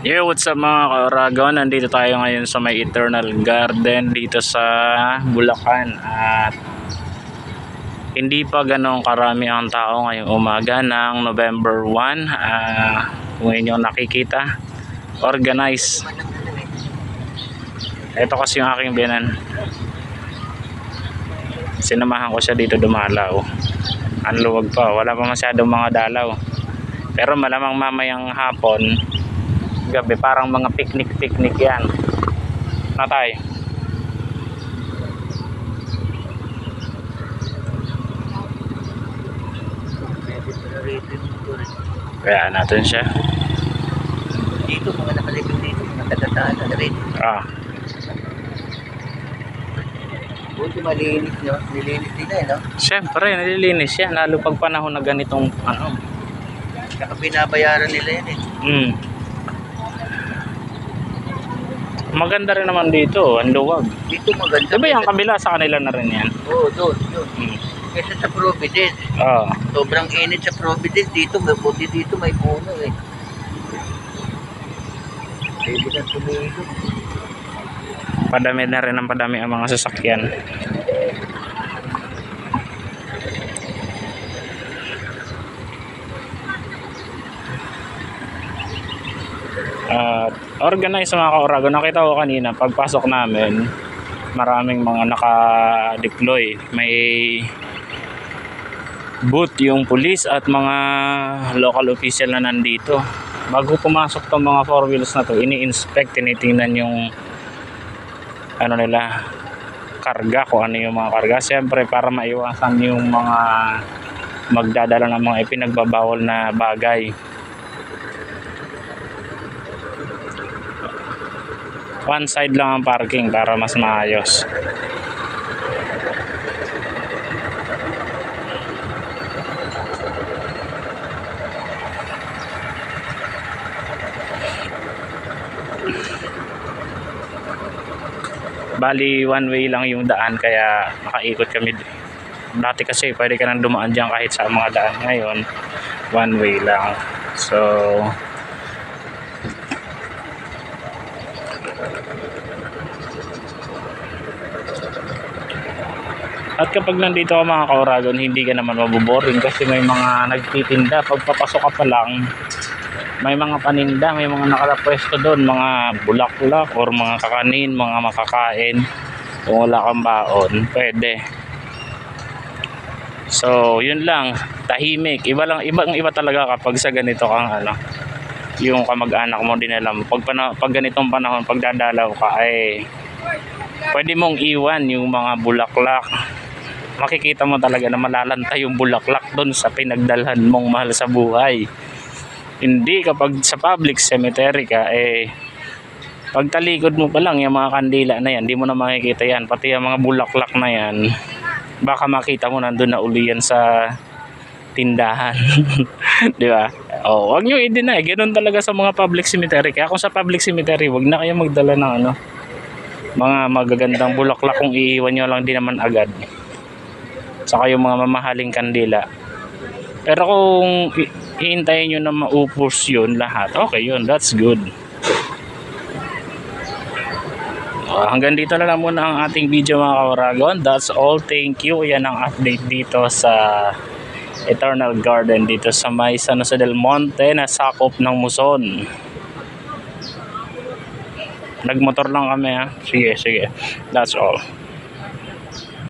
Yo, what's up mga ka-Oragon? Nandito tayo ngayon sa may Eternal Garden dito sa Bulacan at hindi pa ganong karami ang tao ngayong umaga ng November 1. Kung inyong nakikita, organized. Ito kasi yung aking biyanan. Sinamahan ko siya dito dumalaw. Ang luwag pa, wala pa masyadong mga dalaw. Pero malamang mamayang hapon, gabi, parang mga picnic yan. Natay. Kaya natin siya. Dito, mga nakalipin dito, mga taga-saan na rin. Buti malinis nyo, nilinis nila no? Siyempre, nalilinis yan. Lalo pag panahon na ganitong Saka binabayaran nila yan Maganda rin naman dito, ang luwag. Dito maganda. Diba yung kabila sa kanila na rin yan? Oo, doon. Kesa sa Providence. Sobrang init sa Providence. Dito, buti dito may puno Pwede na tumigo. Padami na rin ang padami ang mga sasakyan. Organize mga ka-Oragon. Nakita ko kanina pagpasok namin, maraming mga naka-deploy. May booth yung police at mga local official na nandito. Bago pumasok tong mga four wheels na to, ini-inspect, tinitingnan yung nila, karga, kung ano yung mga karga. Siyempre para maiwasan yung mga magdadala ng mga ipinagbabawal na bagay. One side lang ang parking para mas maayos. Bali one way lang yung daan kaya nakaikot kami. Dati kasi pwede ka nang dumaan dyan kahit sa mga daan. Ngayon one way lang. So at kapag nandito ka mga ka-Oragon, hindi ka naman maboboring kasi may mga nagtitinda. Pagpapasok ka pa lang, may mga paninda, may mga nakapwesto doon, mga bulaklak or mga kakanin, mga makakain. Kung wala kang baon, pwede. So yun lang, tahimik. Ibang iba talaga kapag sa ganito kang yung kamag-anak mo din alam. Pag ganitong panahon, pagdadalaw ka ay pwede mong iwan yung mga bulaklak. Makikita mo talaga na malalanta yung bulaklak doon sa pinagdalhan mong mahal sa buhay. Hindi kapag sa public cemetery ka, pagtalikod mo pa lang yung mga kandila na yan, hindi mo na makikita yan. Pati yung mga bulaklak na yan, baka makita mo nandun na uli yan sa tindahan. Di ba? Wag nyo i-deny. Ganun talaga sa mga public cemetery. Kaya kung sa public cemetery, wag na kayo magdala ng mga magagandang bulaklak kung iiwan nyo lang din naman agad. Saka yung mga mamahaling kandila. Pero kung hihintayin nyo na maupos yun lahat, okay yun, that's good. Hanggang dito na lang muna ang ating video mga ka-Oragon. That's all, thank you. Yan ang update dito sa Eternal Garden dito sa may San Jose del Monte na sakop ng Muson. Nagmotor lang kami Sige, that's all.